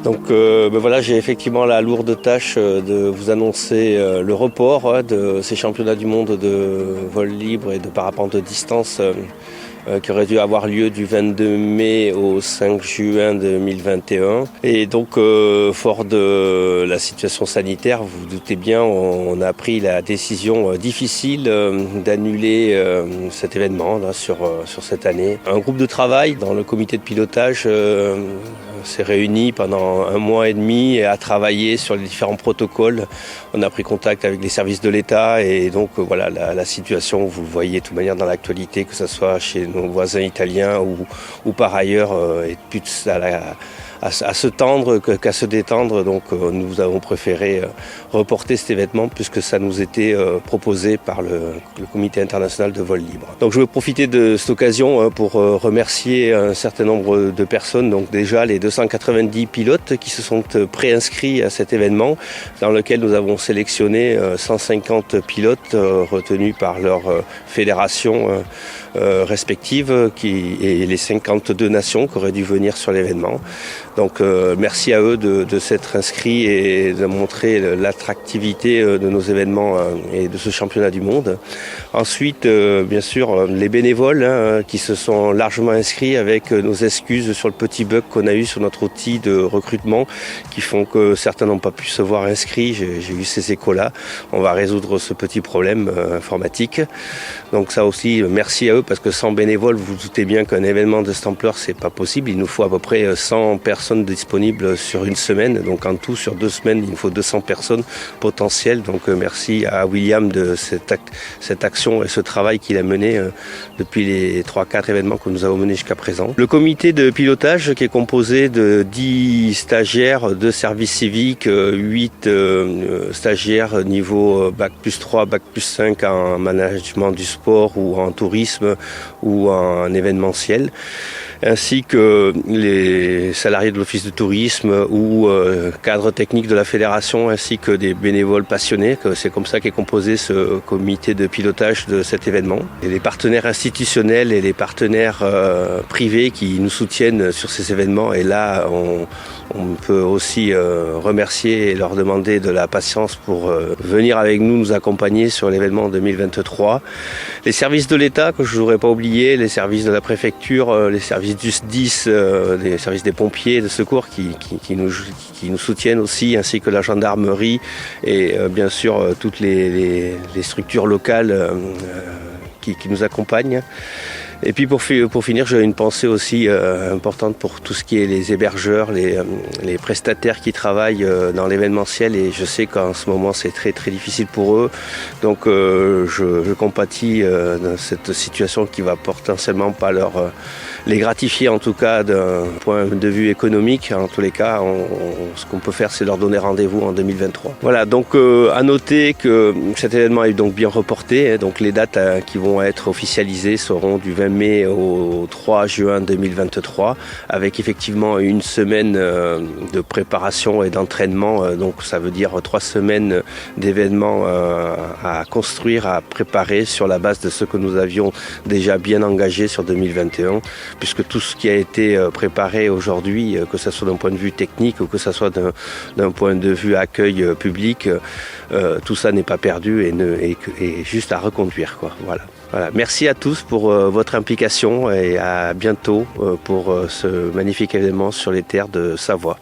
Donc voilà, j'ai effectivement la lourde tâche de vous annoncer le report de ces championnats du monde de vol libre et de parapente de distance qui aurait dû avoir lieu du 22 mai au 5 juin 2021. Et donc, fort de la situation sanitaire, vous vous doutez bien, on a pris la décision difficile d'annuler cet événement là, sur cette année. Un groupe de travail dans le comité de pilotage s'est réuni pendant 1 mois et demi et a travaillé sur les différents protocoles. On a pris contact avec les services de l'État et donc voilà la situation, vous le voyez de toute manière dans l'actualité, que ce soit chez nos voisins italiens ou par ailleurs, est plus à se tendre qu'à se détendre. Donc nous avons préféré reporter cet événement puisque ça nous était proposé par le comité international de vol libre. Donc je veux profiter de cette occasion pour remercier un certain nombre de personnes. Donc déjà les 290 pilotes qui se sont préinscrits à cet événement dans lequel nous avons sélectionné 150 pilotes retenus par leur fédération respectives et les 52 nations qui auraient dû venir sur l'événement. Donc merci à eux de s'être inscrits et de montrer l'attractivité de nos événements et de ce championnat du monde. Ensuite, bien sûr, les bénévoles qui se sont largement inscrits avec nos excuses sur le petit bug qu'on a eu sur notre outil de recrutement qui font que certains n'ont pas pu se voir inscrits. J'ai eu ces échos-là. On va résoudre ce petit problème informatique. Donc ça aussi, merci à eux parce que sans bénévoles, vous vous doutez bien qu'un événement de cette ampleur, c'est pas possible. Il nous faut à peu près 100 personnes disponibles sur une semaine. Donc en tout, sur 2 semaines, il nous faut 200 personnes potentielles. Donc merci à William de cette action et ce travail qu'il a mené depuis les 3-4 événements que nous avons menés jusqu'à présent. Le comité de pilotage qui est composé de 10 stagiaires de service civique, 8 stagiaires niveau Bac+3, Bac+5 en management du sport ou en tourisme ou en événementiel, ainsi que les salariés de l'office de tourisme ou cadres techniques de la fédération, ainsi que des bénévoles passionnés. C'est comme ça qu'est composé ce comité de pilotage de cet événement. Et les partenaires institutionnels et les partenaires privés qui nous soutiennent sur ces événements. Et là, on peut aussi remercier et leur demander de la patience pour venir avec nous accompagner sur l'événement 2023. Les services de l'État, que je ne voudrais pas oublier, les services de la préfecture, les services du SDIS, les services des pompiers de secours qui nous soutiennent aussi, ainsi que la gendarmerie et bien sûr toutes les structures locales qui nous accompagnent. Et puis pour finir, j'ai une pensée aussi importante pour tout ce qui est les hébergeurs, les prestataires qui travaillent dans l'événementiel, et je sais qu'en ce moment c'est très très difficile pour eux. Donc je compatis dans cette situation qui va potentiellement pas les gratifier, en tout cas d'un point de vue économique. En tous les cas, ce qu'on peut faire, c'est leur donner rendez-vous en 2023. Voilà, donc à noter que cet événement est donc bien reporté. Donc les dates qui vont être officialisées seront du 20 mai au 3 juin 2023, avec effectivement une semaine de préparation et d'entraînement. Donc ça veut dire 3 semaines d'événements à construire, à préparer sur la base de ce que nous avions déjà bien engagé sur 2021, puisque tout ce qui a été préparé aujourd'hui, que ce soit d'un point de vue technique ou que ce soit d'un point de vue accueil public, tout ça n'est pas perdu et juste à reconduire, quoi. Voilà. Merci à tous pour votre implication et à bientôt pour ce magnifique événement sur les terres de Savoie.